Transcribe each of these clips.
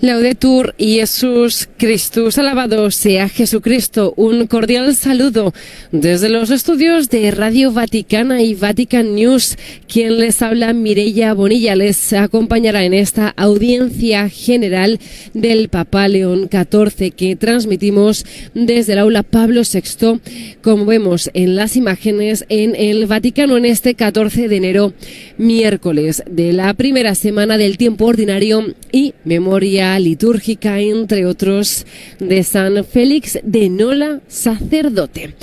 Laudetur Iesus Christus, alabado sea Jesucristo. Un cordial saludo desde los estudios de Radio Vaticana y Vatican News. Quien les habla, Mireia Bonilla, les acompañará en esta audiencia general del Papa León XIV que transmitimos desde el aula Pablo VI, como vemos en las imágenes, en el Vaticano en este 14 de enero, miércoles de la primera semana del tiempo ordinario y memoria litúrgica, entre otros, de San Félix de Nola, sacerdote.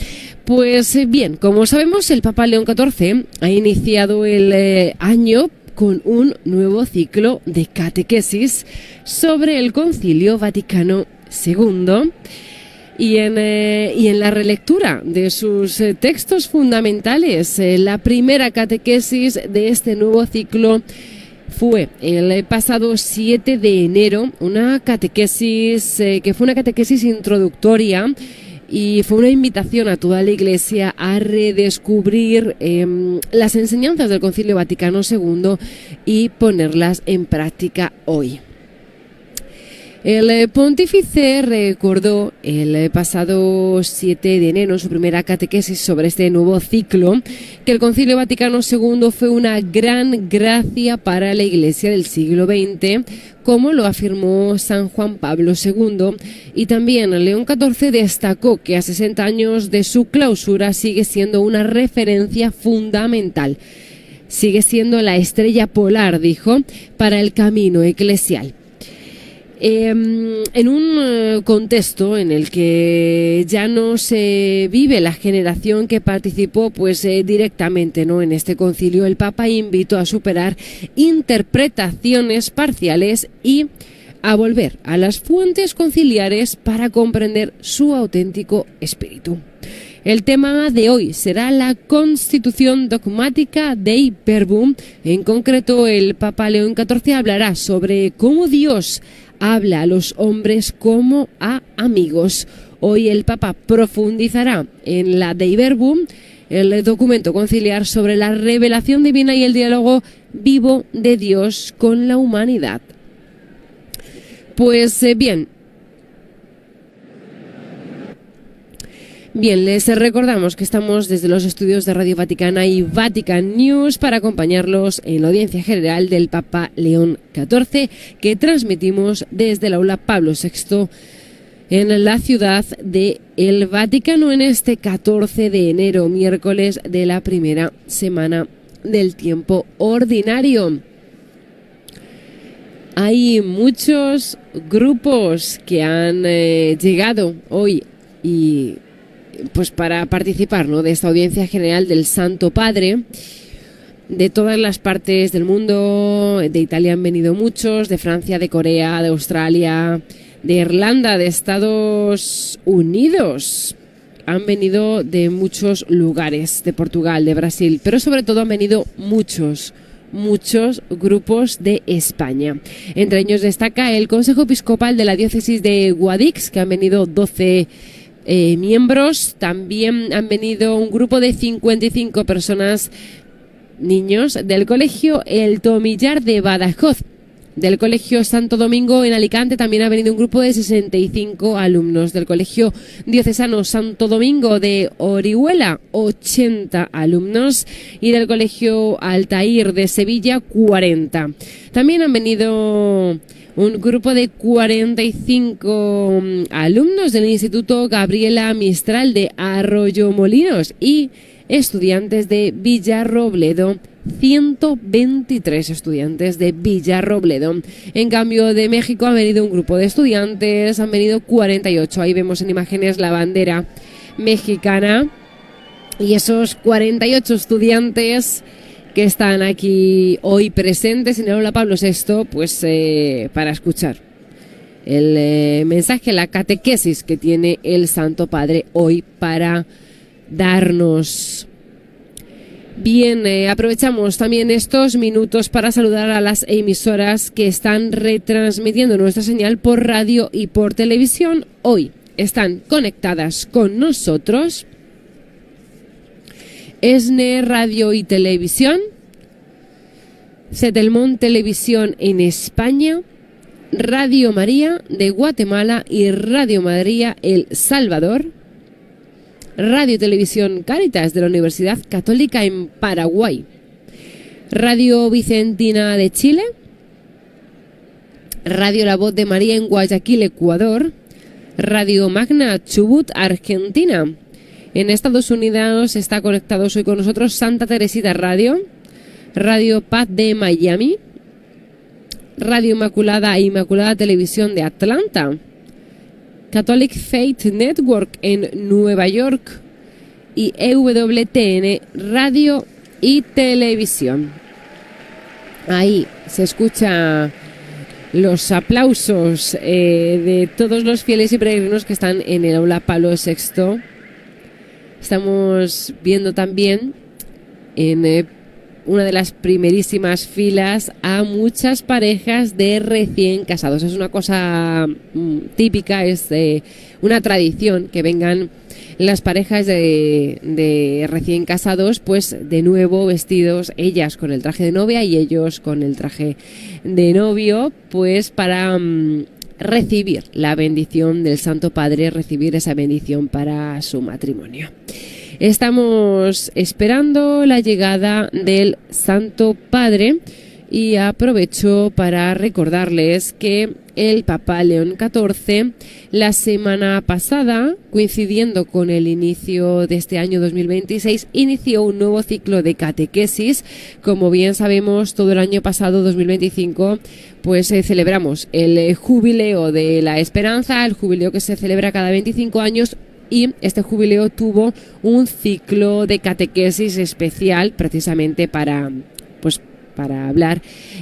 Pues bien, como sabemos, el Papa León XIV ha iniciado el año con un nuevo ciclo de catequesis sobre el Concilio Vaticano II y en la relectura de sus textos fundamentales. La primera catequesis de este nuevo ciclo fue el pasado 7 de enero, una catequesis que fue una catequesis introductoria y fue una invitación a toda la Iglesia a redescubrir las enseñanzas del Concilio Vaticano II y ponerlas en práctica hoy. El pontífice recordó el pasado 7 de enero, en su primera catequesis sobre este nuevo ciclo, que el Concilio Vaticano II fue una gran gracia para la Iglesia del siglo XX, como lo afirmó San Juan Pablo II, y también León XIV destacó que a 60 años de su clausura sigue siendo una referencia fundamental. Sigue siendo la estrella polar, dijo, para el camino eclesial. En un contexto en el que ya no se vive la generación que participó directamente, ¿no?, en este concilio, el Papa invitó a superar interpretaciones parciales y a volver a las fuentes conciliares para comprender su auténtico espíritu. El tema de hoy será la constitución dogmática Dei Verbum. En concreto, el Papa León XIV hablará sobre cómo Dios habla a los hombres como a amigos. Hoy el Papa profundizará en la Dei Verbum, el documento conciliar sobre la revelación divina y el diálogo vivo de Dios con la humanidad. Pues bien, les recordamos que estamos desde los estudios de Radio Vaticana y Vatican News para acompañarlos en la audiencia general del Papa León XIV que transmitimos desde el aula Pablo VI en la ciudad de el Vaticano en este 14 de enero, miércoles de la primera semana del tiempo ordinario. Hay muchos grupos que han llegado hoy y para participar, ¿no?, de esta audiencia general del Santo Padre. De todas las partes del mundo, de Italia han venido muchos, de Francia, de Corea, de Australia, de Irlanda, de Estados Unidos. Han venido de muchos lugares, de Portugal, de Brasil, pero sobre todo han venido muchos grupos de España. Entre ellos destaca el Consejo Episcopal de la Diócesis de Guadix, que han venido 12 miembros. También han venido un grupo de 55 personas, niños, del Colegio El Tomillar de Badajoz. Del Colegio Santo Domingo en Alicante también ha venido un grupo de 65 alumnos. Del Colegio Diocesano Santo Domingo de Orihuela, 80 alumnos. Y del Colegio Altair de Sevilla, 40. También han venido un grupo de 45 alumnos del Instituto Gabriela Mistral de Arroyomolinos y estudiantes de Villarrobledo, 123 estudiantes de Villarrobledo. En cambio, de México ha venido un grupo de estudiantes, han venido 48. Ahí vemos en imágenes la bandera mexicana y esos 48 estudiantes que están aquí hoy presentes en el aula Pablo VI, para escuchar el mensaje, la catequesis que tiene el Santo Padre hoy para darnos. Bien, aprovechamos también estos minutos para saludar a las emisoras que están retransmitiendo nuestra señal por radio y por televisión. Hoy están conectadas con nosotros ESNE Radio y Televisión, Setelmont Televisión en España, Radio María de Guatemala y Radio María El Salvador, Radio y Televisión Cáritas de la Universidad Católica en Paraguay, Radio Vicentina de Chile, Radio La Voz de María en Guayaquil, Ecuador, Radio Magna Chubut, Argentina. En Estados Unidos está conectado hoy con nosotros Santa Teresita Radio, Radio Paz de Miami, Radio Inmaculada e Inmaculada Televisión de Atlanta, Catholic Faith Network en Nueva York y EWTN Radio y Televisión. Ahí se escucha los aplausos de todos los fieles y peregrinos que están en el aula Pablo VI. Estamos viendo también en una de las primerísimas filas a muchas parejas de recién casados. Es una cosa típica, es una tradición que vengan las parejas de recién casados, pues de nuevo vestidos, ellas con el traje de novia y ellos con el traje de novio, pues para recibir la bendición del Santo Padre, recibir esa bendición para su matrimonio. Estamos esperando la llegada del Santo Padre y aprovecho para recordarles que el Papa León XIV la semana pasada, coincidiendo con el inicio de este año 2026, inició un nuevo ciclo de catequesis. Como bien sabemos, todo el año pasado, 2025, pues celebramos el Jubileo de la Esperanza, el jubileo que se celebra cada 25 años. Y este jubileo tuvo un ciclo de catequesis especial precisamente para hablar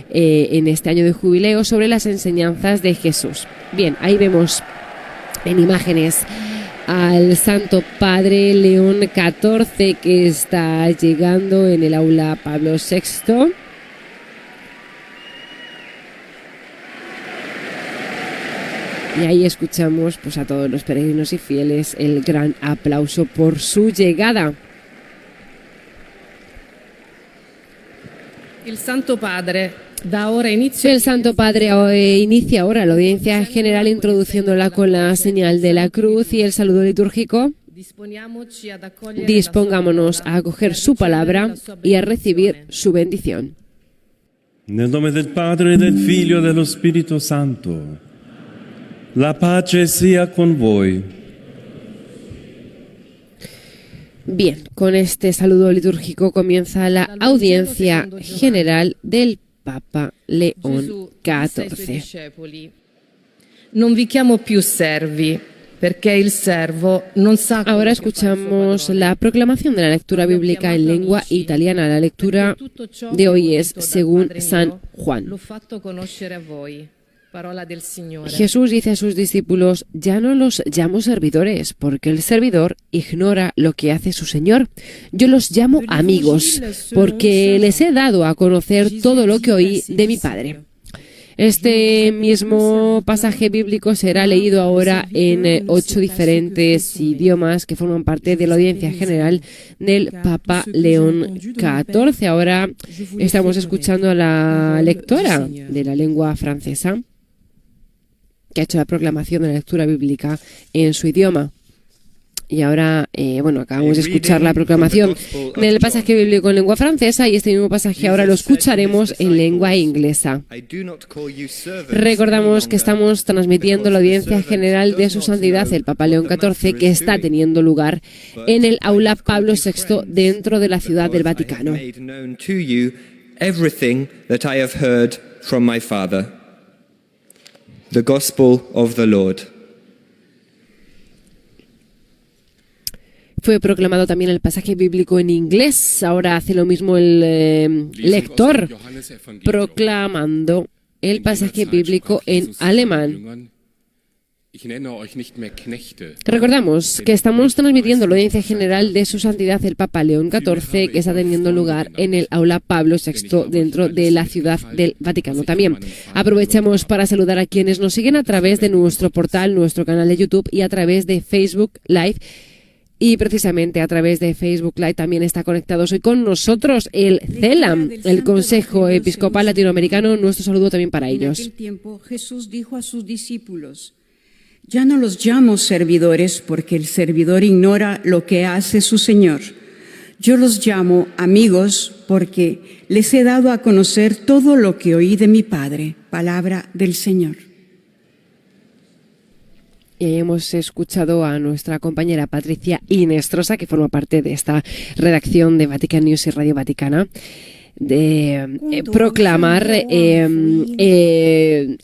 en este año de jubileo sobre las enseñanzas de Jesús. Bien, ahí vemos en imágenes al Santo Padre León XIV que está llegando en el aula Pablo VI. Y ahí escuchamos pues a todos los peregrinos y fieles el gran aplauso por su llegada. El Santo Padre inicia ahora la audiencia general introduciéndola con la señal de la cruz y el saludo litúrgico. Dispongámonos a acoger su palabra y a recibir su bendición. Nel nome del Padre, del Figlio e dello Spirito Santo. La pace sia con voi. Bien, con este saludo litúrgico comienza la audiencia general del Papa León XIV. Non vi chiamo più servi, perché il servo non sa. Ahora escuchamos la proclamación de la lectura bíblica en lengua italiana. La lectura de hoy es según San Juan. Jesús dice a sus discípulos: ya no los llamo servidores, porque el servidor ignora lo que hace su Señor. Yo los llamo amigos, porque les he dado a conocer todo lo que oí de mi Padre. Este mismo pasaje bíblico será leído ahora en 8 diferentes idiomas que forman parte de la audiencia general del Papa León XIV. Ahora estamos escuchando a la lectora de la lengua francesa, que ha hecho la proclamación de la lectura bíblica en su idioma. Y ahora, acabamos de escuchar la proclamación del pasaje bíblico en lengua francesa y este mismo pasaje ahora lo escucharemos en lengua inglesa. Recordamos que estamos transmitiendo la audiencia general de su santidad, el Papa León XIV, que está teniendo lugar en el aula Pablo VI dentro de la Ciudad del Vaticano. The Gospel of the Lord. Fue proclamado también el pasaje bíblico en inglés. Ahora hace lo mismo el lector, proclamando el pasaje bíblico en alemán. Recordamos que estamos transmitiendo la audiencia general de su santidad el Papa León XIV, que está teniendo lugar en el aula Pablo VI dentro de la Ciudad del Vaticano. También aprovechamos para saludar a quienes nos siguen a través de nuestro portal, nuestro canal de YouTube y a través de Facebook Live Y precisamente a través de Facebook Live también está conectado hoy con nosotros el CELAM, el Consejo Episcopal Latinoamericano. Nuestro saludo también para ellos. En aquel tiempo Jesús dijo a sus discípulos: ya no los llamo servidores, porque el servidor ignora lo que hace su Señor. Yo los llamo amigos, porque les he dado a conocer todo lo que oí de mi Padre. Palabra del Señor. Y hemos escuchado a nuestra compañera Patricia Inestrosa, que forma parte de esta redacción de Vatican News y Radio Vaticana, de proclamar,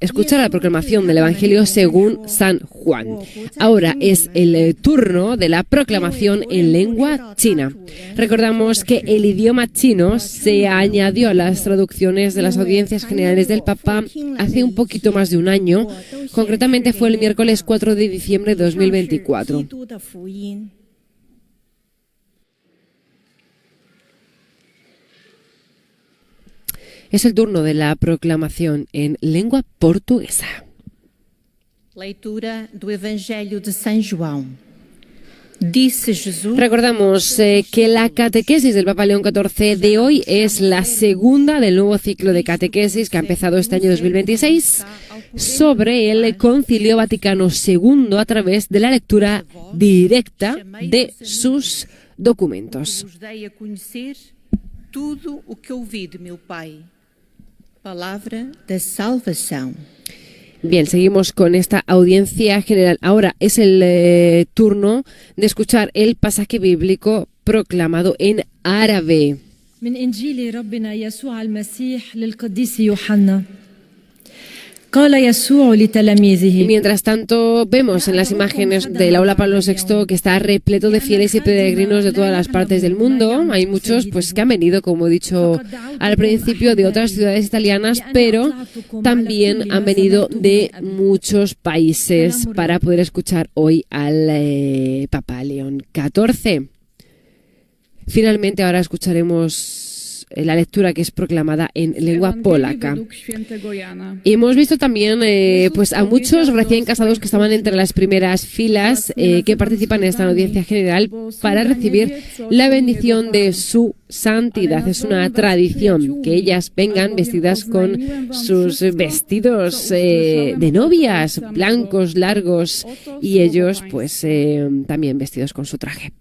escuchar la proclamación del Evangelio según San Juan. Ahora es el turno de la proclamación en lengua china. Recordamos que el idioma chino se añadió a las traducciones de las audiencias generales del Papa hace un poquito más de un año. Concretamente fue el miércoles 4 de diciembre de 2024. Es el turno de la proclamación en lengua portuguesa. Leitura do Evangelho de São João. Dice Jesús. Recordamos que la catequesis del Papa León XIV de hoy es la segunda del nuevo ciclo de catequesis que ha empezado este año 2026 sobre el Concilio Vaticano II a través de la lectura directa de sus documentos. Vos dei a conhecer tudo o que ouvi de meu Pai. Palavra da salvação. Bien, seguimos con esta audiencia general. Ahora es el turno de escuchar el pasaje bíblico proclamado en árabe. من إنجيل ربنا يسوع المسيح للقديس يوحنا. قال يسوع لتلاميذه. Mientras tanto, vemos en las imágenes del aula Pablo VI que está repleto de fieles y peregrinos de todas las partes del mundo. Hay muchos pues que han venido, como he dicho al principio, de otras ciudades italianas, pero también han venido de muchos países para poder escuchar hoy al Papa León XIV. Finalmente, ahora escucharemos la lectura que es proclamada en lengua polaca. Hemos visto también pues a muchos recién casados que estaban entre las primeras filas que participan en esta audiencia general para recibir la bendición de su santidad. Es una tradición que ellas vengan vestidas con sus vestidos de novias, blancos, largos, y ellos pues también vestidos con su traje.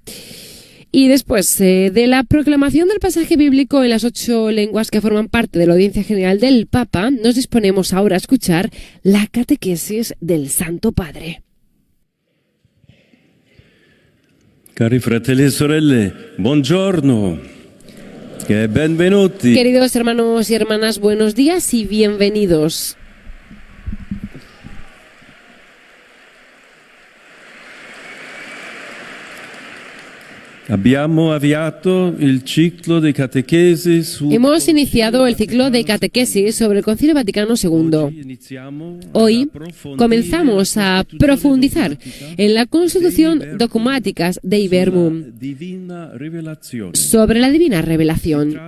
Y después de la proclamación del pasaje bíblico en las 8 lenguas que forman parte de la audiencia general del Papa, nos disponemos ahora a escuchar la catequesis del Santo Padre. Cari fratelli e sorelle, buongiorno e benvenuti. Queridos hermanos y hermanas, buenos días y bienvenidos. Hemos iniciado el ciclo de catequesis sobre el Concilio Vaticano II. Hoy comenzamos a profundizar en la constitución dogmáticas Dei Verbum sobre la divina revelación.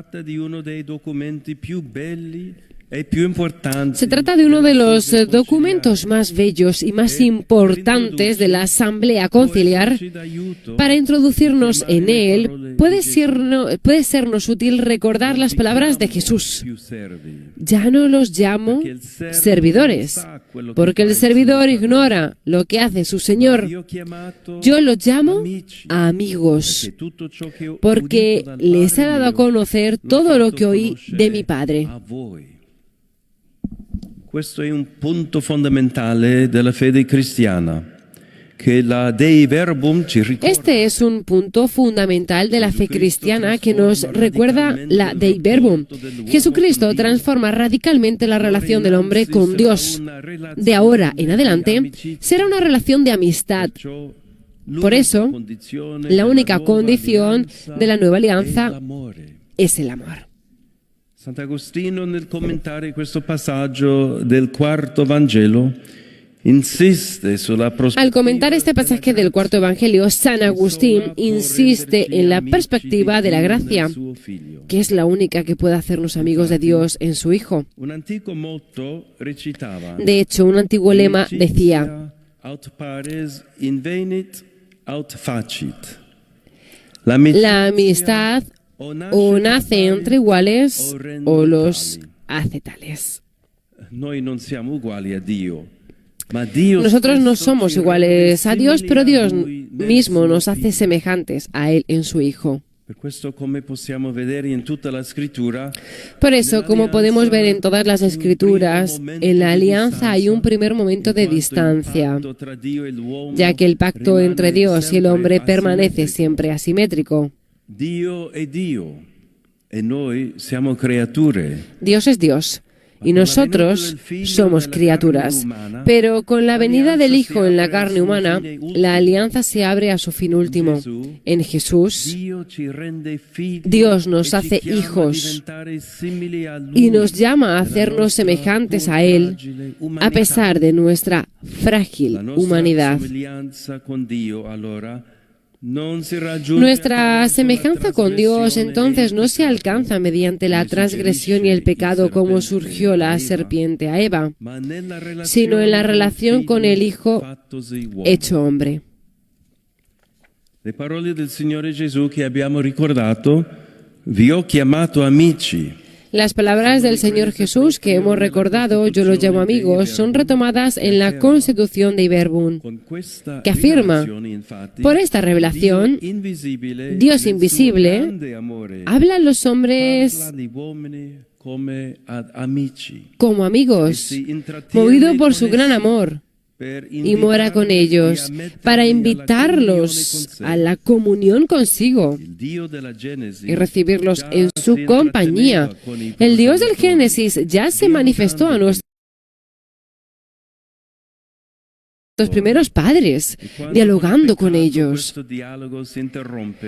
Se trata de uno de los documentos más bellos y más importantes de la Asamblea Conciliar. Para introducirnos en él, puede sernos útil recordar las palabras de Jesús. Ya no los llamo servidores, porque el servidor ignora lo que hace su Señor. Yo los llamo amigos, porque les he dado a conocer todo lo que oí de mi Padre. Questo è un punto fondamentale della fede cristiana, che la Dei Verbum ci ricorda. Este es un punto fundamental de la fe cristiana que nos recuerda la Dei Verbum. Jesucristo transforma radicalmente la relación del hombre con Dios. De ahora en adelante será una relación de amistad. Por eso, la única condición de la nueva alianza es el amor. Sant'Agostino, nel commentare questo passaggio del quarto Vangelo, insiste sulla prospettiva. Al comentar este pasaje del cuarto Evangelio, San Agustín insiste en la perspectiva de la gracia, que es la única que puede hacernos amigos de Dios en su Hijo. De hecho, un antiguo lema decía: aut pares invenit, aut facit. La amistad o nace entre iguales o los hace tales. Nosotros no somos iguales a Dios, pero Dios mismo nos hace semejantes a Él en su Hijo. Por eso, como podemos ver en todas las Escrituras, en la alianza hay un primer momento de distancia, ya que el pacto entre Dios y el hombre permanece siempre asimétrico. Dios es Dios y nosotros somos criaturas. Pero con la venida del Hijo en la carne humana, la alianza se abre a su fin último. En Jesús, Dios nos hace hijos y nos llama a hacernos semejantes a Él, a pesar de nuestra frágil humanidad. Nuestra semejanza con Dios entonces no se alcanza mediante la transgresión y el pecado como surgió la serpiente a Eva, sino en la relación con el Hijo hecho hombre. Le parole del Signore Gesù che abbiamo ricordato, vi ho chiamato amici. Las palabras del Señor Jesús que hemos recordado, yo los llamo amigos, son retomadas en la Constitución de Verbum, que afirma, por esta revelación, Dios invisible habla a los hombres como amigos, movido por su gran amor, y mora con ellos para invitarlos a la comunión consigo y recibirlos en su compañía. El Dios del Génesis ya se manifestó a nuestros primeros padres, dialogando con ellos.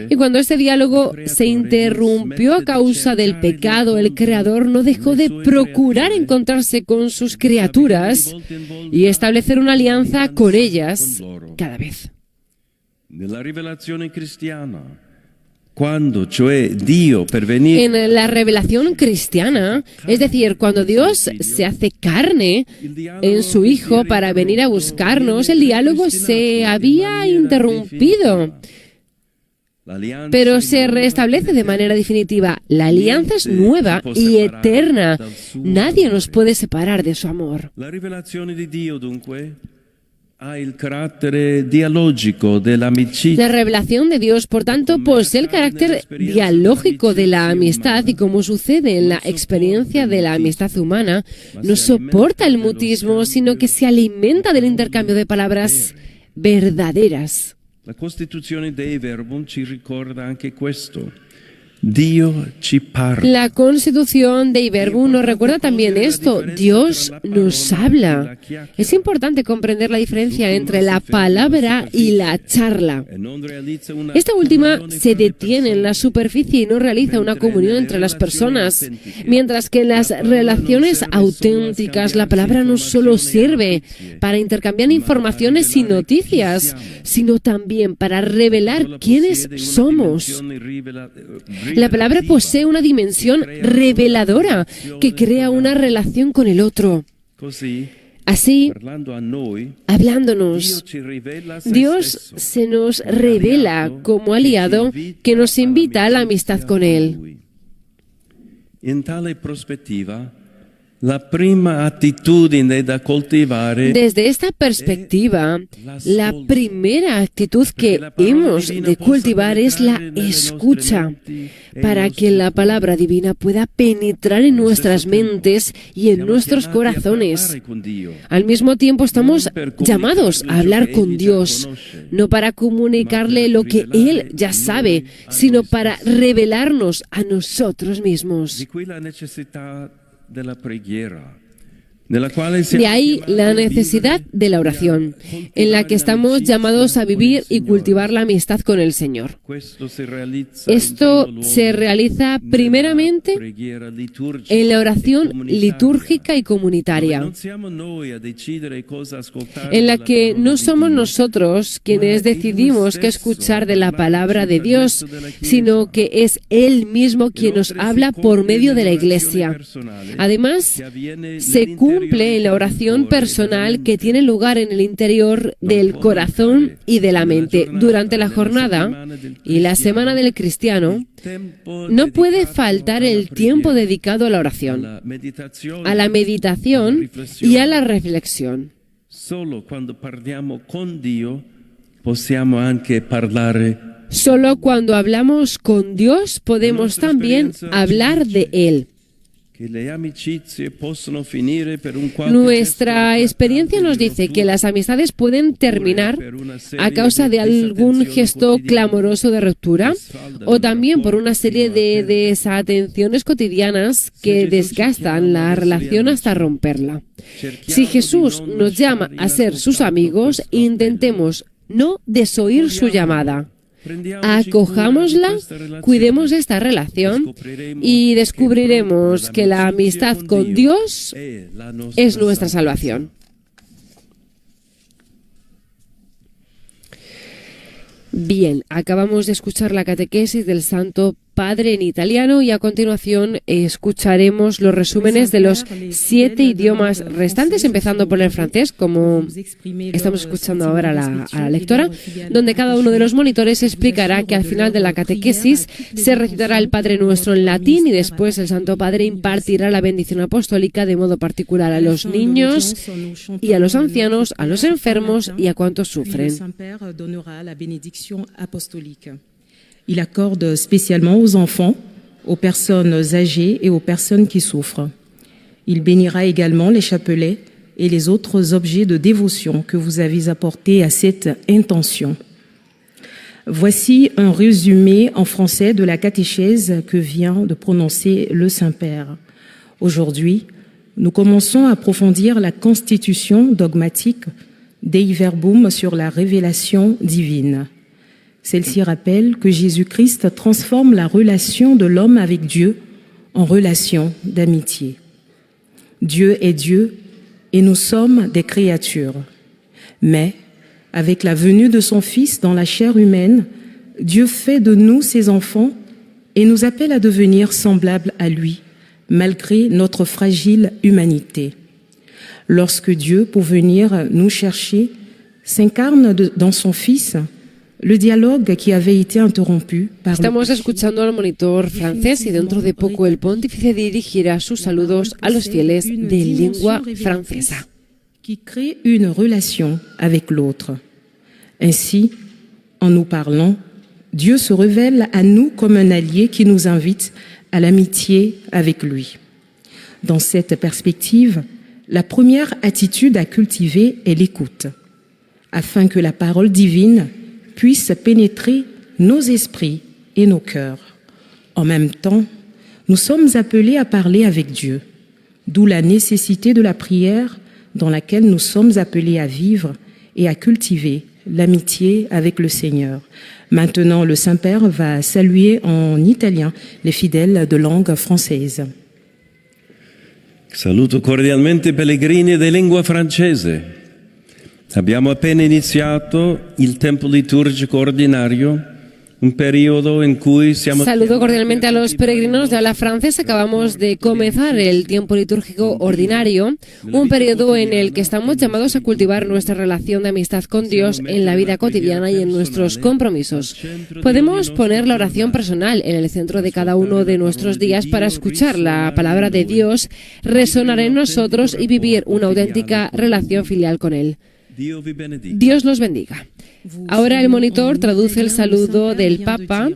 Y cuando este diálogo se interrumpió a causa del pecado, el Creador no dejó de procurar encontrarse con sus criaturas y establecer una alianza con ellas cada vez. En la revelación cristiana, es decir, cuando Dios se hace carne en su Hijo para venir a buscarnos, el diálogo se había interrumpido, pero se restablece de manera definitiva. La alianza es nueva y eterna. Nadie nos puede separar de su amor. La revelazione di Dio, dunque, ha il carattere dialogico dell'amicizia. La revelación de Dios, por tanto, posee el carácter dialógico de la amistad y, como sucede en la experiencia de la amistad humana, no soporta el mutismo, sino que se alimenta del intercambio de palabras verdaderas. La Costituzione Dei Verbum ci ricorda anche questo. Dio ci parla. La Constitución de Verbum nos recuerda también esto. Dios nos habla. Es importante comprender la diferencia entre la palabra y la charla. Esta última se detiene en la superficie y no realiza una comunión entre las personas, mientras que en las relaciones auténticas la palabra no solo sirve para intercambiar informaciones y noticias, sino también para revelar quiénes somos. La palabra posee una dimensión reveladora que crea una relación con el otro. Así, hablándonos, Dios se nos revela como aliado que nos invita a la amistad con Él. In tale prospettiva, la prima attitudine da coltivare. Desde esta perspectiva, la primera actitud que hemos de cultivar es la escucha, para que la palabra divina pueda penetrar en nuestras mentes y en nuestros corazones. Al mismo tiempo, estamos llamados a hablar con Dios, no para comunicarle lo que Él ya sabe, sino para revelarnos a nosotros mismos. De ahí la necesidad de la oración, en la que estamos llamados a vivir y cultivar la amistad con el Señor. Esto se realiza primeramente en la oración litúrgica y comunitaria, en la que no somos nosotros quienes decidimos qué escuchar de la palabra de Dios, sino que es Él mismo quien nos habla por medio de la Iglesia. Además, se cumple contemple en la oración personal que tiene lugar en el interior del corazón y de la mente. Durante la jornada y la semana del cristiano, no puede faltar el tiempo dedicado a la oración, a la meditación y a la reflexión. Solo quando parliamo con Dio possiamo anche parlare. Solo cuando hablamos con Dios podemos también hablar de Él. Nuestra experiencia nos dice que las amistades pueden terminar a causa de algún gesto clamoroso de ruptura o también por una serie de desatenciones cotidianas que desgastan la relación hasta romperla. Si Jesús nos llama a ser sus amigos, intentemos no desoír su llamada. Acojámosla, cuidemos esta relación y descubriremos que la amistad con Dios es nuestra salvación. Bien, acabamos de escuchar la catequesis del Santo Padre en italiano y a continuación escucharemos los resúmenes de los 7 idiomas restantes, empezando por el francés, como estamos escuchando ahora a la lectora, donde cada uno de los monitores explicará que al final de la catequesis se recitará el Padre Nuestro en latín y después el Santo Padre impartirá la bendición apostólica de modo particular a los niños y a los ancianos, a los enfermos y a cuantos sufren. Il accorde spécialement aux enfants, aux personnes âgées et aux personnes qui souffrent. Il bénira également les chapelets et les autres objets de dévotion que vous avez apportés à cette intention. Voici un résumé en français de la catéchèse que vient de prononcer le Saint-Père. Aujourd'hui, nous commençons à approfondir la constitution dogmatique Dei Verbum sur la révélation divine. Celle-ci rappelle que Jésus-Christ transforme la relation de l'homme avec Dieu en relation d'amitié. Dieu est Dieu et nous sommes des créatures. Mais, avec la venue de son Fils dans la chair humaine, Dieu fait de nous ses enfants et nous appelle à devenir semblables à lui, malgré notre fragile humanité. Lorsque Dieu, pour venir nous chercher, s'incarne dans son Fils, le dialogue qui avait été interrompu par Estamos escuchando al monitor francés y dentro de poco el pontífice dirigirá sus saludos a los fieles de lengua francesa. Qui crée une relation avec l'autre. Ainsi, en nous parlant, Dieu se révèle à nous comme un allié qui nous invite à l'amitié avec lui. Dans cette perspective, la première attitude à cultiver est l'écoute, afin que la parole divine puisse pénétrer nos esprits et nos cœurs. En même temps, nous sommes appelés à parler avec Dieu, d'où la nécessité de la prière dans laquelle nous sommes appelés à vivre et à cultiver l'amitié avec le Seigneur. Maintenant, le Saint-Père va saluer en italien les fidèles de langue française. Saluto cordialmente pellegrini di lingua francese. Abbiamo appena iniziato il tempo liturgico ordinario, un periodo en cui siamo... Saludo cordialmente a los peregrinos de habla francesa. Acabamos de comenzar el tiempo litúrgico ordinario, un periodo en el que estamos llamados a cultivar nuestra relación de amistad con Dios en la vida cotidiana y en nuestros compromisos. Podemos poner la oración personal en el centro de cada uno de nuestros días para escuchar la palabra de Dios, resonar en nosotros y vivir una auténtica relación filial con Él. Dios los bendiga. Ahora el monitor traduce el saludo del Papa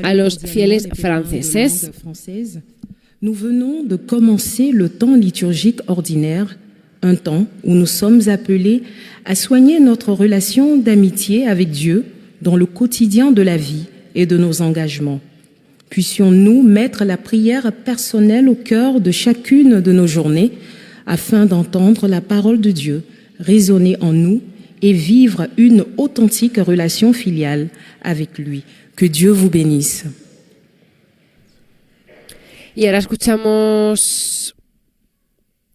a los fieles franceses. Nous venons de commencer le temps liturgique ordinaire, un temps où nous sommes appelés à soigner notre relation d'amitié avec Dieu dans le quotidien de la vie et de nos engagements. Puissions-nous mettre la prière personnelle au cœur de chacune de nos journées afin d'entendre la parole de Dieu résonner en nous et vivre une authentique relation filiale avec lui. Que Dieu vous bénisse. Y ahora escuchamos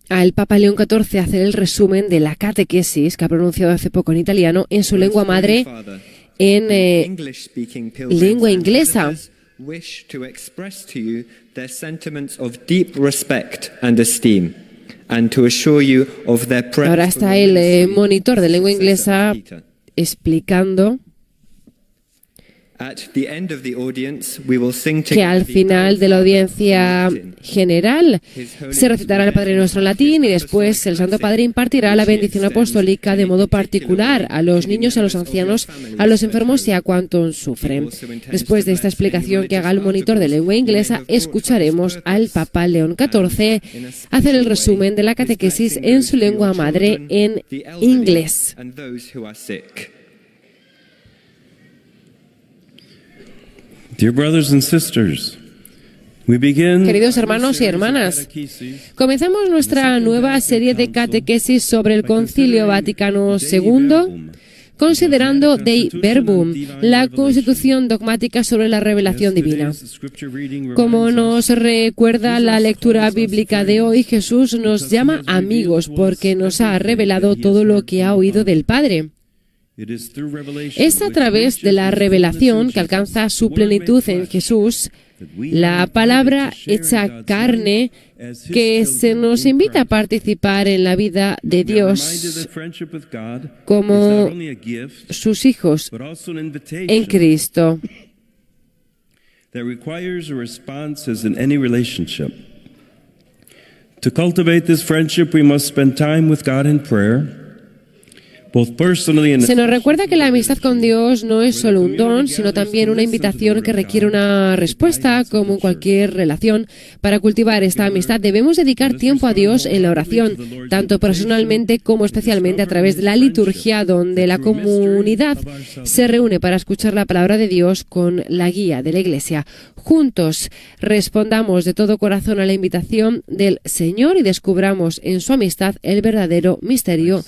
al Papa León XIV hacer el resumen de la catequesis que ha pronunciado hace poco en italiano en su lengua madre, en lengua inglesa. Wish to express to you their sentiments of deep respect and esteem. and to assure you of their Ahora está el monitor de lengua inglesa explicando que al final de la audiencia general se recitará el Padre Nuestro en latín y después el Santo Padre impartirá la bendición apostólica de modo particular a los niños, a los ancianos, a los enfermos y a cuantos sufren. Después de esta explicación que haga el monitor de lengua inglesa, escucharemos al Papa León XIV hacer el resumen de la catequesis en su lengua madre en inglés. Dear brothers and sisters, we begin Queridos hermanos y hermanas, comenzamos nuestra nueva serie de catequesis sobre el Concilio Vaticano II, considerando Dei Verbum, la constitución dogmática sobre la revelación divina. Como nos recuerda la lectura bíblica de hoy, Jesús nos llama amigos porque nos ha revelado todo lo que ha oído del Padre. Es a través de la revelación que alcanza su plenitud en Jesús, la palabra hecha carne, que se nos invita a participar en la vida de Dios como sus hijos en Cristo. To cultivate this friendship, we must spend time with God in prayer. Se nos recuerda que la amistad con Dios no es solo un don, sino también una invitación que requiere una respuesta, como en cualquier relación. Para cultivar esta amistad debemos dedicar tiempo a Dios en la oración, tanto personalmente como especialmente a través de la liturgia, donde la comunidad se reúne para escuchar la palabra de Dios con la guía de la Iglesia. Juntos respondamos de todo corazón a la invitación del Señor y descubramos en su amistad el verdadero misterio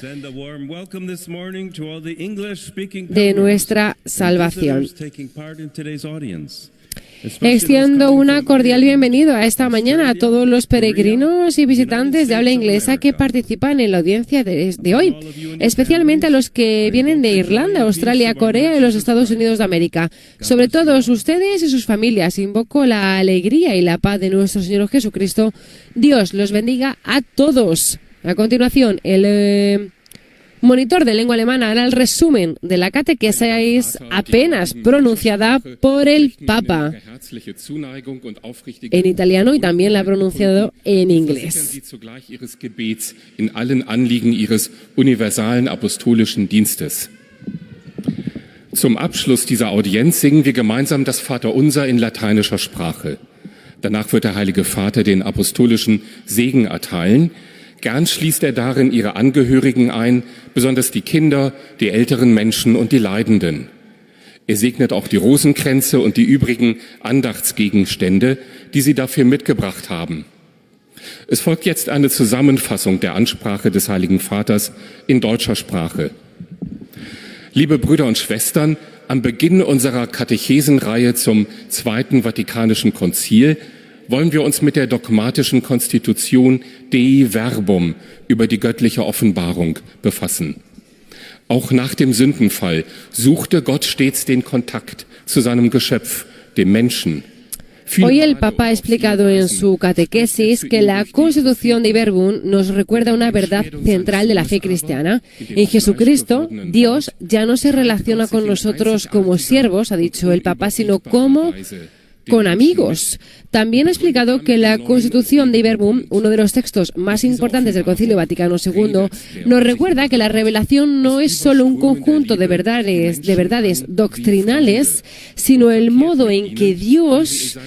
de nuestra salvación. Extiendo una cordial bienvenida a esta mañana a todos los peregrinos y visitantes de habla inglesa que participan en la audiencia de hoy, especialmente a los que vienen de Irlanda, Australia, Corea y los Estados Unidos de América. Sobre todos ustedes y sus familias, invoco la alegría y la paz de nuestro Señor Jesucristo. Dios los bendiga a todos. A continuación, el monitor de lengua alemana hará el resumen de la catequesis apenas pronunciada por el Papa en italiano y también la ha pronunciado en inglés. In allen Anliegen ihres universalen apostolischen Dienstes. Zum Abschluss dieser Audienz singen wir gemeinsam das Vaterunser in lateinischer Sprache. Danach wird der Heilige Vater den apostolischen Segen erteilen. Gern schließt er darin ihre Angehörigen ein, besonders die Kinder, die älteren Menschen und die Leidenden. Er segnet auch die Rosenkränze und die übrigen Andachtsgegenstände, die sie dafür mitgebracht haben. Es folgt jetzt eine Zusammenfassung der Ansprache des Heiligen Vaters in deutscher Sprache. Liebe Brüder und Schwestern, am Beginn unserer Katechesenreihe zum Zweiten Vatikanischen Konzil wollen wir uns mit der dogmatischen Konstitution Dei Verbum über die göttliche Offenbarung befassen. Auch nach dem Sündenfall suchte Gott stets den Kontakt zu seinem Geschöpf, dem Menschen. Hoy el Papa ha explicado en su catequesis que la Constitución Dei Verbum nos recuerda una verdad central de la fe cristiana. En Jesucristo, Dios ya no se relaciona con nosotros como siervos, ha dicho el Papa, sino como con amigos. También ha explicado que la Constitución Dei Verbum, uno de los textos más importantes del Concilio Vaticano II, nos recuerda que la revelación no es solo un conjunto de verdades doctrinales, sino el modo en que Dios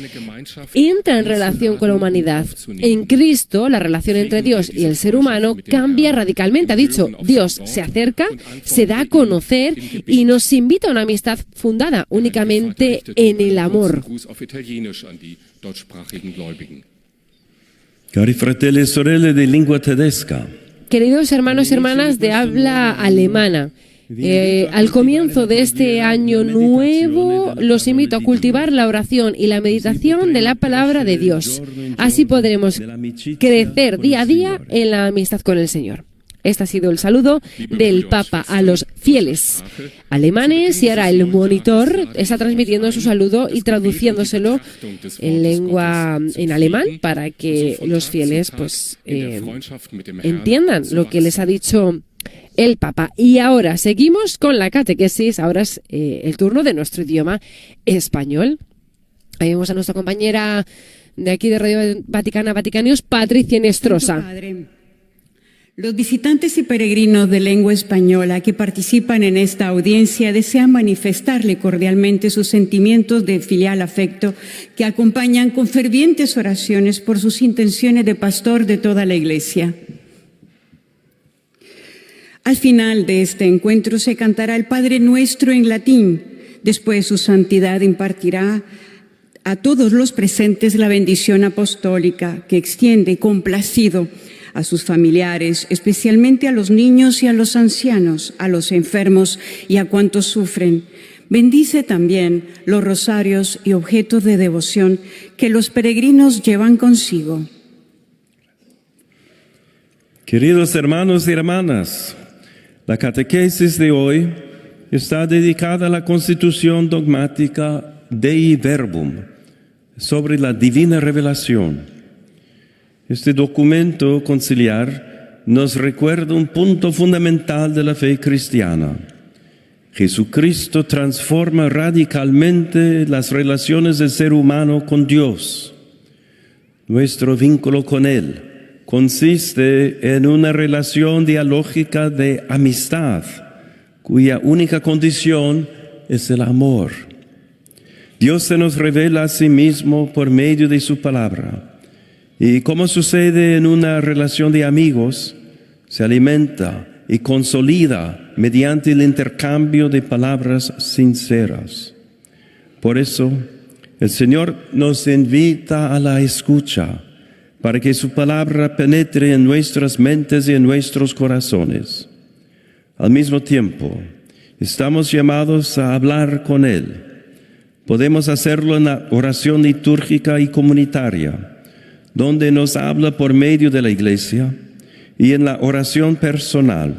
entra en relación con la humanidad. En Cristo, la relación entre Dios y el ser humano cambia radicalmente. Ha dicho, Dios se acerca, se da a conocer y nos invita a una amistad fundada únicamente en el amor. Cari fratelli e sorelle di lingua tedesca. Queridos hermanos y hermanas de habla alemana, al comienzo de este año nuevo los invito a cultivar la oración y la meditación de la palabra de Dios. Así podremos crecer día a día en la amistad con el Señor. Este ha sido el saludo del Papa a los fieles alemanes, y ahora el monitor está transmitiendo su saludo y traduciéndoselo en lengua en alemán para que los fieles pues entiendan lo que les ha dicho el Papa. Y ahora seguimos con la catequesis. Ahora es el turno de nuestro idioma español. Ahí vemos a nuestra compañera de aquí de Radio Vaticana, Vaticanios, Patricia Nestrosa. Los visitantes y peregrinos de lengua española que participan en esta audiencia desean manifestarle cordialmente sus sentimientos de filial afecto que acompañan con fervientes oraciones por sus intenciones de pastor de toda la Iglesia. Al final de este encuentro se cantará el Padre Nuestro en latín. Después su santidad impartirá a todos los presentes la bendición apostólica que extiende complacido a sus familiares, especialmente a los niños y a los ancianos, a los enfermos y a cuantos sufren. Bendice también los rosarios y objetos de devoción que los peregrinos llevan consigo. Queridos hermanos y hermanas, la catequesis de hoy está dedicada a la constitución dogmática Dei Verbum sobre la divina revelación. Este documento conciliar nos recuerda un punto fundamental de la fe cristiana. Jesucristo transforma radicalmente las relaciones del ser humano con Dios. Nuestro vínculo con Él consiste en una relación dialógica de amistad, cuya única condición es el amor. Dios se nos revela a sí mismo por medio de su palabra. Y como sucede en una relación de amigos, se alimenta y consolida mediante el intercambio de palabras sinceras. Por eso, el Señor nos invita a la escucha, para que su palabra penetre en nuestras mentes y en nuestros corazones. Al mismo tiempo, estamos llamados a hablar con Él. Podemos hacerlo en la oración litúrgica y comunitaria, donde nos habla por medio de la Iglesia, y en la oración personal.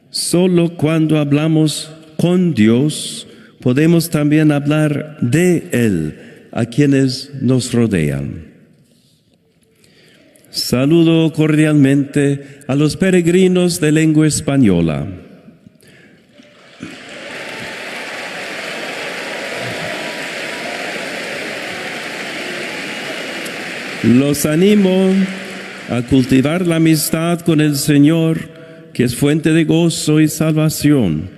Solo cuando hablamos con Dios, podemos también hablar de Él a quienes nos rodean. Saludo cordialmente a los peregrinos de lengua española. Los animo a cultivar la amistad con el Señor, que es fuente de gozo y salvación,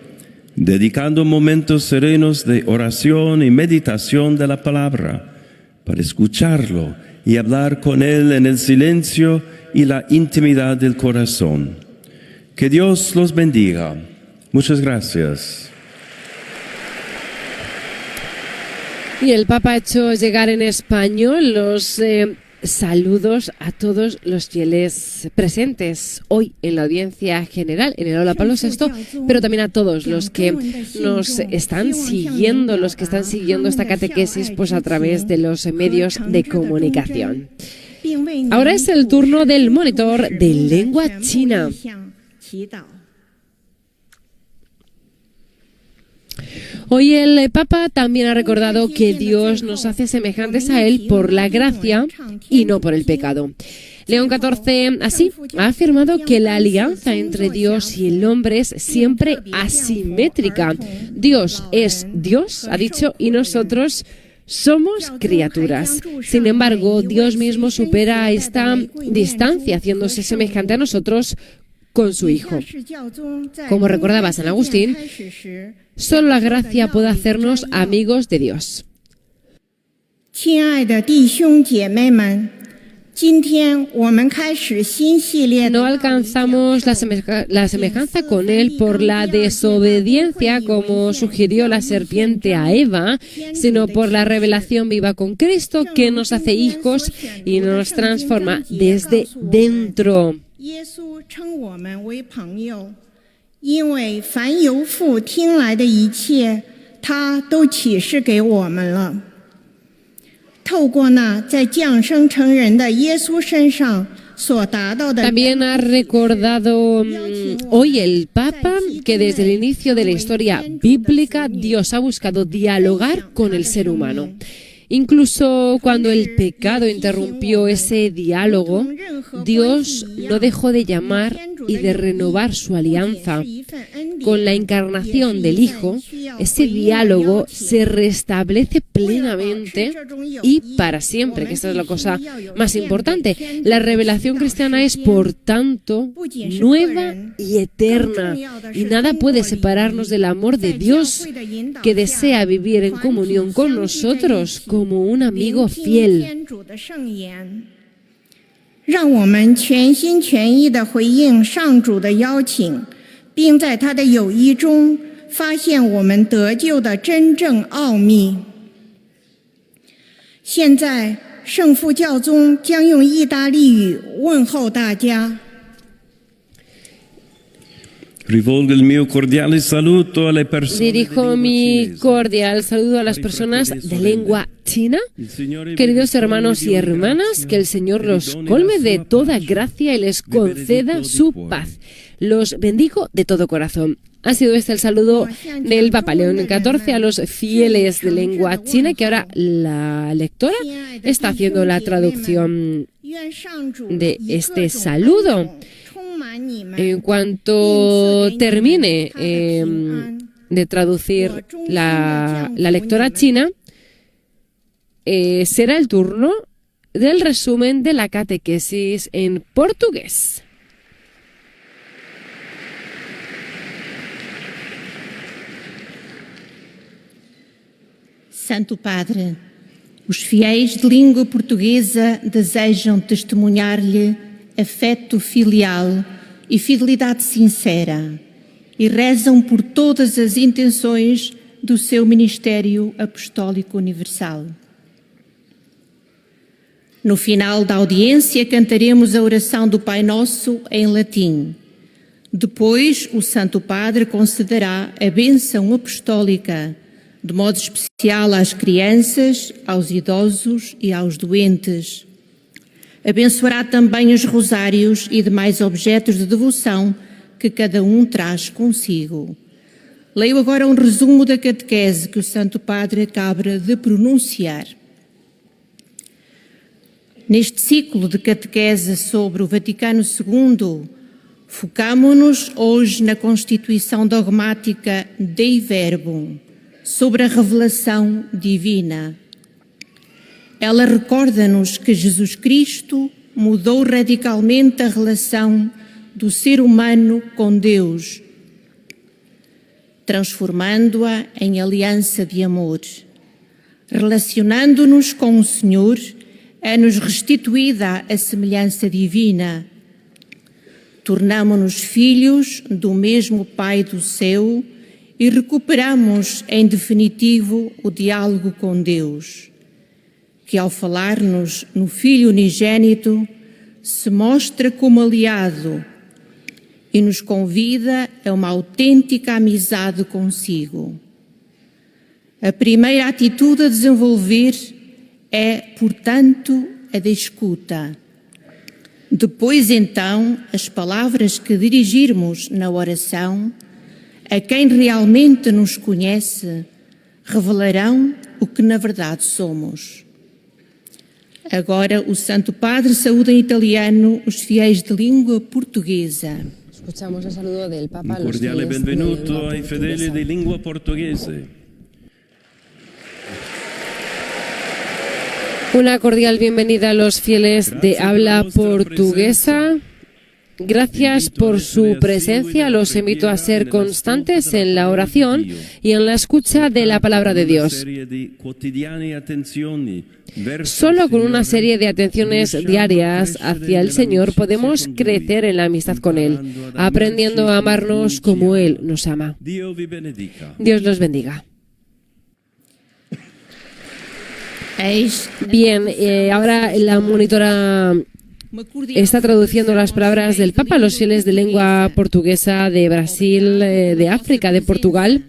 dedicando momentos serenos de oración y meditación de la palabra, para escucharlo y hablar con Él en el silencio y la intimidad del corazón. Que Dios los bendiga. Muchas gracias. Y el Papa ha hecho llegar en español los saludos a todos los fieles presentes hoy en la audiencia general en el Aula Pablo VI, pero también a todos los que nos están siguiendo, esta catequesis pues a través de los medios de comunicación. Ahora es el turno del monitor de lengua china. Hoy el Papa también ha recordado que Dios nos hace semejantes a Él por la gracia y no por el pecado. León XIV, así, ha afirmado que la alianza entre Dios y el hombre es siempre asimétrica. Dios es Dios, ha dicho, y nosotros somos criaturas. Sin embargo, Dios mismo supera esta distancia, haciéndose semejante a nosotros con su Hijo. Como recordaba San Agustín, solo la gracia puede hacernos amigos de Dios. No alcanzamos la semejanza con Él por la desobediencia, como sugirió la serpiente a Eva, sino por la revelación viva con Cristo, que nos hace hijos y nos transforma desde dentro. 因为凡由父听来的一切，他都启示给我们了。透过那在降生成人的耶稣身上 También ha recordado hoy el Papa que desde el inicio de la historia bíblica Dios ha buscado dialogar con el ser humano. Incluso cuando el pecado interrumpió ese diálogo, Dios no dejó de llamar y de renovar su alianza. Con la encarnación del Hijo, ese diálogo se restablece plenamente y para siempre, que esta es la cosa más importante. La revelación cristiana es, por tanto, nueva y eterna, y nada puede separarnos del amor de Dios, que desea vivir en comunión con nosotros como un amigo fiel. 让我们全心全意地回应上主的邀请，并在他的友谊中发现我们得救的真正奥秘。现在，圣父教宗将用意大利语问候大家。 Rivolgo il mio cordiale saluto alle persone Dirijo mi cordial saludo a las personas de lengua china. Queridos hermanos y hermanas, que el Señor los colme de toda gracia y les conceda su paz. Los bendigo de todo corazón. Ha sido este el saludo del Papa León XIV a los fieles de lengua china, que ahora la lectora está haciendo la traducción de este saludo. En cuanto termine de traducir la lectora china, será el turno del resumen de la catequesis en portugués. Santo Padre, os fiéis de língua portuguesa desejam testemunhar-lhe afeto filial e fidelidade sincera e rezam por todas as intenções do seu ministério apostólico universal. No final da audiência cantaremos a oração do Pai Nosso em latim. Depois, o Santo Padre concederá a bênção apostólica, de modo especial às crianças, aos idosos e aos doentes. Abençoará também os rosários e demais objetos de devoção que cada um traz consigo. Leio agora um resumo da catequese que o Santo Padre acaba de pronunciar. Neste ciclo de catequese sobre o Vaticano II, focamo-nos hoje na constituição dogmática Dei Verbum, sobre a revelação divina. Ela recorda-nos que Jesus Cristo mudou radicalmente a relação do ser humano com Deus, transformando-a em aliança de amor. Relacionando-nos com o Senhor, é-nos restituída a semelhança divina. Tornamo-nos filhos do mesmo Pai do céu e recuperamos, em definitivo, o diálogo com Deus, que ao falar-nos no Filho unigênito se mostra como aliado e nos convida a uma autêntica amizade consigo. A primeira atitude a desenvolver é, portanto, a da escuta. Depois, então, as palavras que dirigirmos na oração a quem realmente nos conhece revelarão o que na verdade somos. Agora o Santo Padre saúda em italiano os fiéis de língua portuguesa. Escuchamos el saludo del Papa a Un los cordiale fieles de benvenuto lengua ai fedeli portuguesa. di lingua portoghese. Una cordial bienvenida a los fieles de habla portuguesa. Gracias por su presencia. Los invito a ser constantes en la oración y en la escucha de la palabra de Dios. Solo con una serie de atenciones diarias hacia el Señor podemos crecer en la amistad con Él, aprendiendo a amarnos como Él nos ama. Dio vi benedica. Dios los bendiga. Bien, ahora la monitora está traduciendo las palabras del Papa a los fieles de lengua portuguesa de Brasil, de África, de Portugal.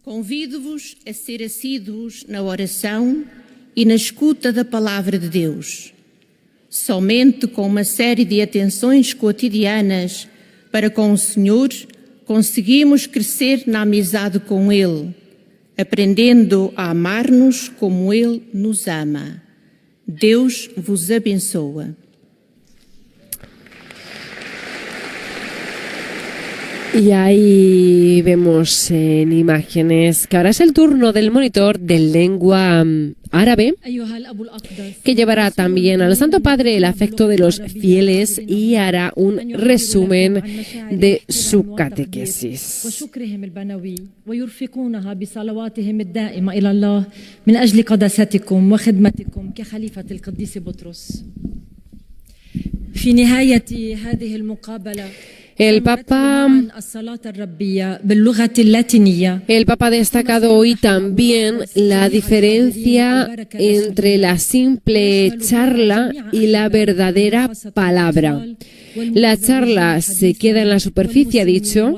Convido-vos a ser assíduos na oração e na escuta da palavra de Deus. Somente com uma série de atenções cotidianas para com o Senhor conseguimos crescer na amizade com Ele, aprendendo a amar-nos como Ele nos ama. Deus vos abençoa. Y ahí vemos en imágenes que ahora es el turno del monitor de lengua árabe, que llevará también al Santo Padre el afecto de los fieles y hará un resumen de su catequesis. El Papa ha destacado hoy también la diferencia entre la simple charla y la verdadera palabra. La charla se queda en la superficie, ha dicho,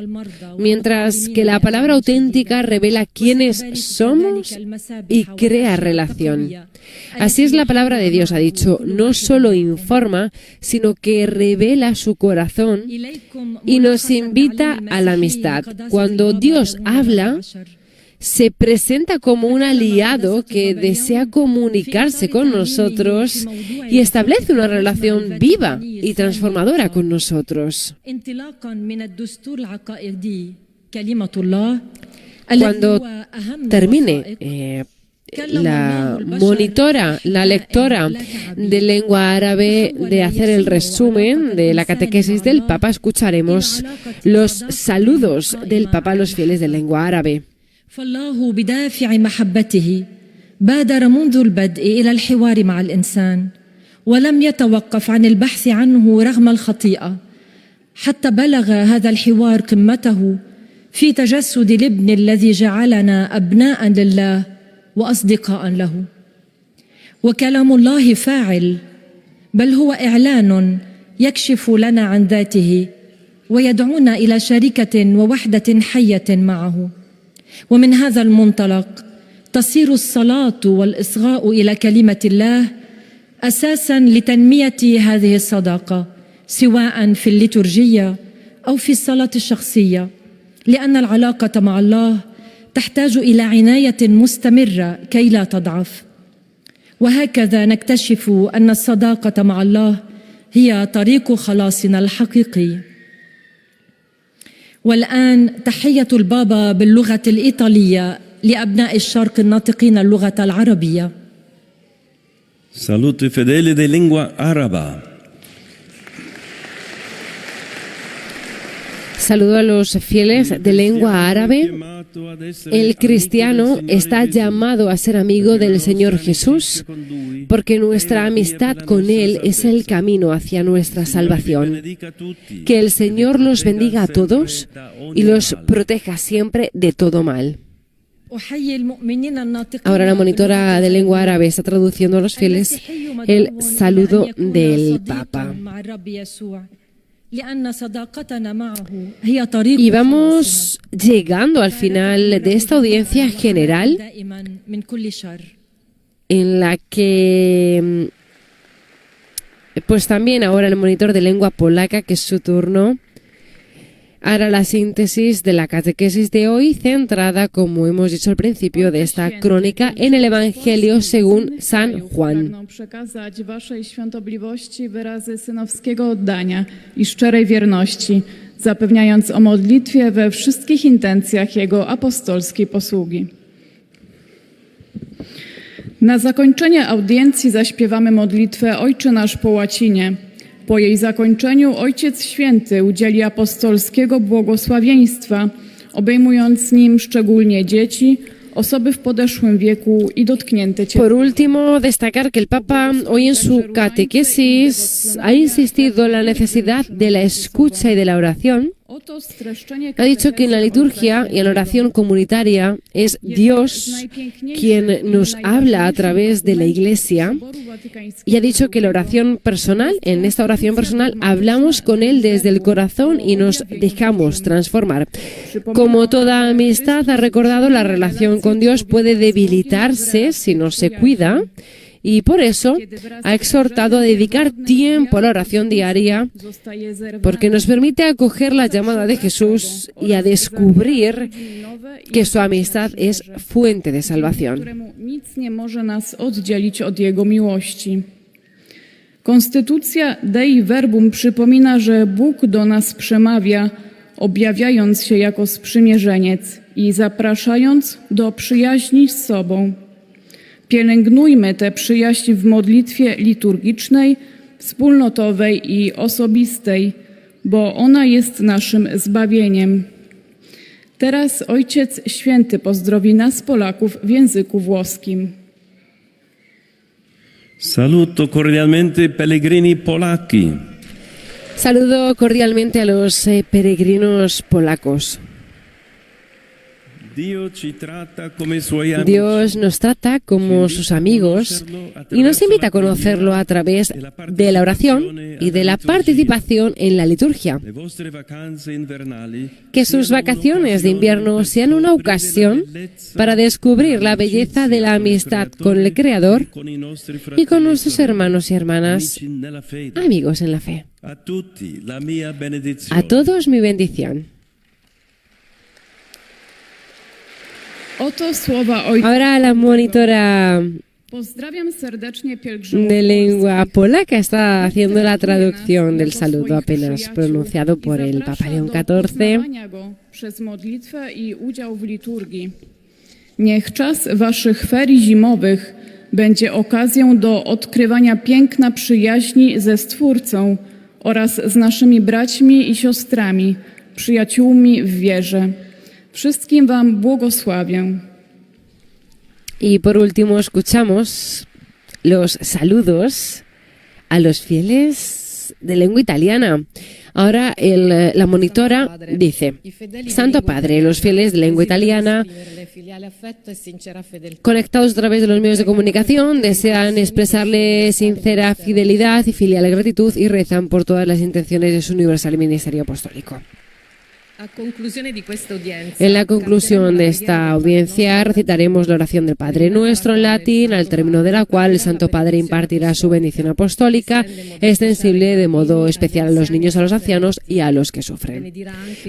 mientras que la palabra auténtica revela quiénes somos y crea relación. Así es la palabra de Dios, ha dicho, no solo informa, sino que revela su corazón y nos invita a la amistad. Cuando Dios habla, se presenta como un aliado que desea comunicarse con nosotros y establece una relación viva y transformadora con nosotros. Cuando termine la monitora, la lectora de lengua árabe, de hacer el resumen de la catequesis del Papa, escucharemos los saludos del Papa a los fieles de lengua árabe. فالله بدافع محبته بادر منذ البدء إلى الحوار مع الإنسان ولم يتوقف عن البحث عنه رغم الخطيئة حتى بلغ هذا الحوار قمته في تجسد الابن الذي جعلنا أبناء لله وأصدقاء له. وكلام الله فاعل بل هو إعلان يكشف لنا عن ذاته ويدعونا إلى شركة ووحدة حية معه. ومن هذا المنطلق تصير الصلاة والإصغاء إلى كلمة الله أساساً لتنمية هذه الصداقة سواء في الليتورجية أو في الصلاة الشخصية، لأن العلاقة مع الله تحتاج إلى عناية مستمرة كي لا تضعف. وهكذا نكتشف أن الصداقة مع الله هي طريق خلاصنا الحقيقي. والآن تحية البابا باللغة الإيطالية لأبناء الشرق الناطقين اللغة العربية. Saluti fedeli de lingua araba. Saludo a los fieles de lengua árabe. El cristiano está llamado a ser amigo del Señor Jesús, porque nuestra amistad con Él es el camino hacia nuestra salvación. Que el Señor los bendiga a todos y los proteja siempre de todo mal. Ahora la monitora de lengua árabe está traduciendo a los fieles el saludo del Papa. Y vamos llegando al final de esta audiencia general en la que pues también ahora el monitor de lengua polaca, que es su turno, hará la síntesis de la catequesis de hoy, centrada, como hemos dicho al principio de esta crónica, en el Evangelio según San Juan. Przekazać waszej świątobliwości wyrazy synowskiego oddania i szczerej wierności, zapewniając o modlitwie we wszystkich intencjach Jego apostolskiej posługi. Na zakończenie audiencji zaśpiewamy modlitwę Ojcze nasz po łacinie. Po jej zakończeniu Ojciec Święty udzieli apostolskiego błogosławieństwa, obejmując nim szczególnie dzieci, osoby w podeszłym wieku y dotknięte ciepłem. Por último, destacar que el Papa hoy en su catequesis ha insistido en la necesidad de la escucha y de la oración. Ha dicho que en la liturgia y en la oración comunitaria es Dios quien nos habla a través de la Iglesia, y ha dicho que la oración personal, en esta oración personal, hablamos con Él desde el corazón y nos dejamos transformar. Como toda amistad, ha recordado, la relación con Dios puede debilitarse si no se cuida, Y por eso ha exhortado a dedicar tiempo a la oración diaria, porque nos permite acoger la llamada de Jesús y a descubrir que su amistad es fuente de salvación. któremu nic nie może nas oddzielić od Jego miłości. Konstytucja Dei Verbum przypomina, że Bóg do nas przemawia, objawiając się jako sprzymierzeniec i zapraszając do przyjaźni z sobą. Pielęgnujmy tę przyjaźń w modlitwie liturgicznej, wspólnotowej i osobistej, bo ona jest naszym zbawieniem. Teraz Ojciec Święty pozdrowi nas, Polaków, w języku włoskim. Saluto cordialmente pellegrini polacchi. Saludo cordialmente a los peregrinos polacos. Dios nos trata como sus amigos y nos invita a conocerlo a través de la oración y de la participación en la liturgia. Que sus vacaciones de invierno sean una ocasión para descubrir la belleza de la amistad con el Creador y con nuestros hermanos y hermanas, amigos en la fe. A todos mi bendición. Oto słowa Ojca. Ahora la monitora Pozdrawiam serdecznie pielgrzymów de lengua polaca está haciendo la traducción del saludo apenas pronunciado por el Papa León XIV. Go przez modlitwę i udział w liturgii. Niech czas waszych ferii zimowych będzie okazją do odkrywania piękna przyjaźni ze Stwórcą oraz z naszymi braćmi i siostrami, przyjaciółmi w wierze. Wszystkim wam błogosławię. Y por último escuchamos los saludos a los fieles de lengua italiana. Ahora la monitora dice: Santo Padre, los fieles de lengua italiana conectados a través de los medios de comunicación desean expresarle sincera fidelidad y filial gratitud y rezan por todas las intenciones de su universal ministerio apostólico. En la conclusión de esta audiencia recitaremos la oración del Padre Nuestro en latín, al término de la cual el Santo Padre impartirá su bendición apostólica, extensible de modo especial a los niños, a los ancianos y a los que sufren.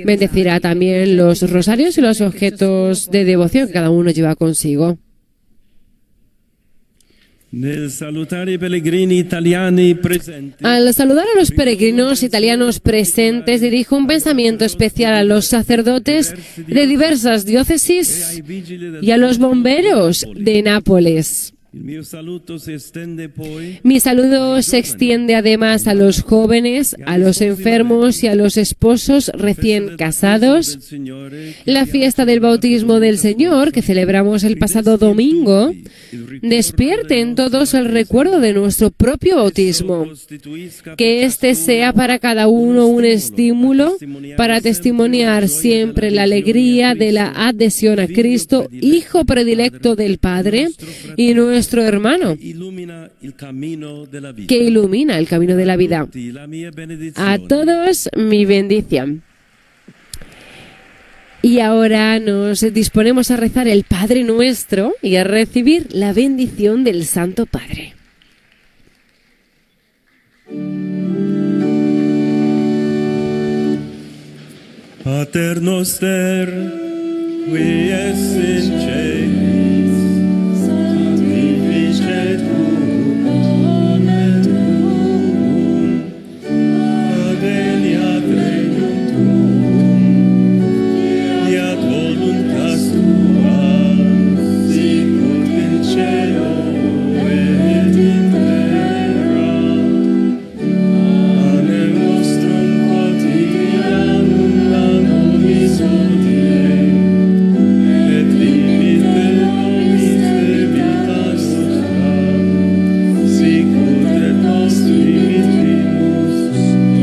Bendecirá también los rosarios y los objetos de devoción que cada uno lleva consigo. Al saludar a los peregrinos italianos presentes, dirijo un pensamiento especial a los sacerdotes de diversas diócesis y a los bomberos de Nápoles. Mi saludo se extiende además a los jóvenes, a los enfermos y a los esposos recién casados. La fiesta del bautismo del Señor, que celebramos el pasado domingo, despierte en todos el recuerdo de nuestro propio bautismo. Que este sea para cada uno un estímulo para testimoniar siempre la alegría de la adhesión a Cristo, Hijo predilecto del Padre y nuestro hermano, que ilumina el camino de la vida. A todos mi bendición. Y ahora nos disponemos a rezar el Padre Nuestro y a recibir la bendición del Santo Padre. Pater noster, qui es in celis, sanctificetur nomen tuum, adveniat regnum tuum, fiat voluntas tua, sicut in cielo et in terra. Panem nostrum quotidianum da nobis hodie, et dimitte nobis debitas nostra, sicut et nos dimittimus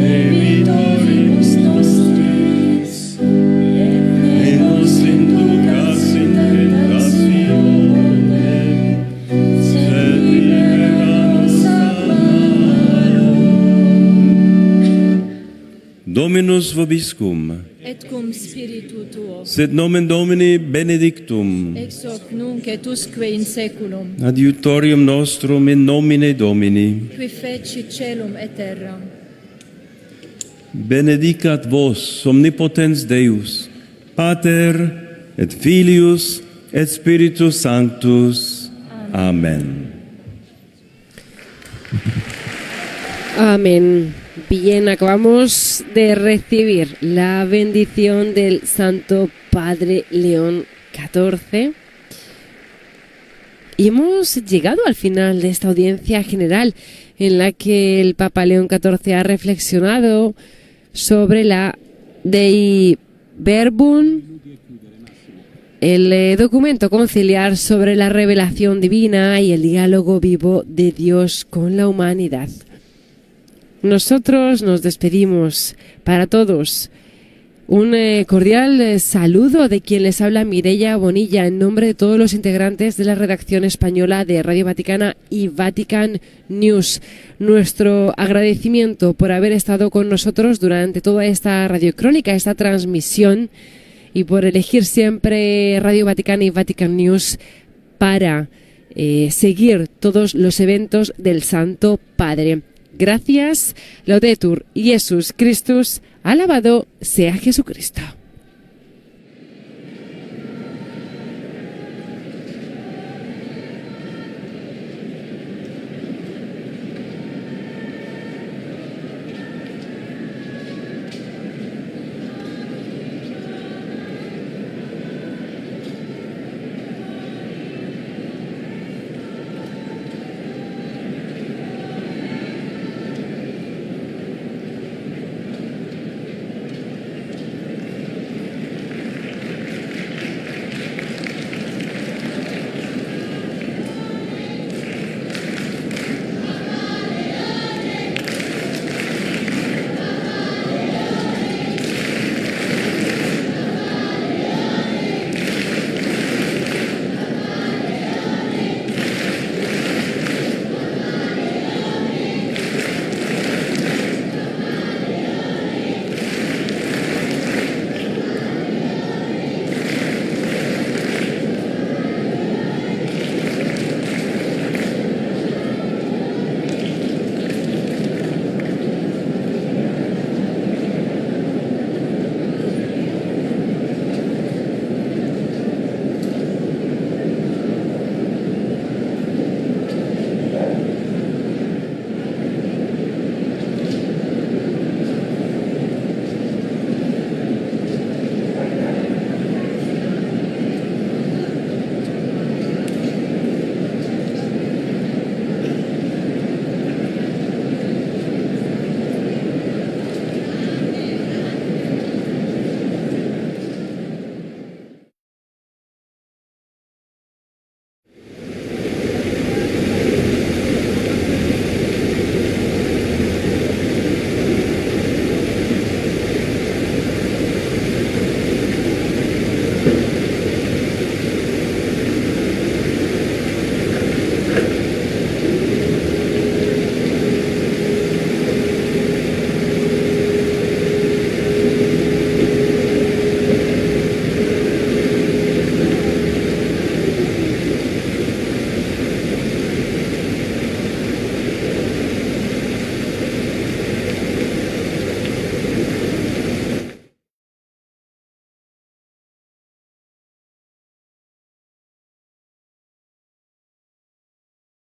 debitoribus nostris. Et nos inducas in tentationem, sed libera nos a malo. Dominus vobiscum. Et et cum spiritu tuo, Sit nomen Domini benedictum. ex hoc nunc et usque in saeculum, Adiutorium nostrum in nomine Domini. qui feci celum et terram. Benedicat vos omnipotens Deus, Pater et Filius et Spiritus Sanctus. Amen. Amén. Bien, acabamos de recibir la bendición del Santo Padre León XIV. Y hemos llegado al final de esta audiencia general en la que el Papa León XIV ha reflexionado sobre la Dei Verbum, el documento conciliar sobre la revelación divina y el diálogo vivo de Dios con la humanidad. Nosotros nos despedimos para todos. Un cordial saludo de quien les habla, Mireia Bonilla, en nombre de todos los integrantes de la redacción española de Radio Vaticana y Vatican News. Nuestro agradecimiento por haber estado con nosotros durante toda esta radiocrónica, esta transmisión, y por elegir siempre Radio Vaticana y Vatican News para seguir todos los eventos del Santo Padre. Gracias, Laudetur Jesus Christus, alabado sea Jesucristo.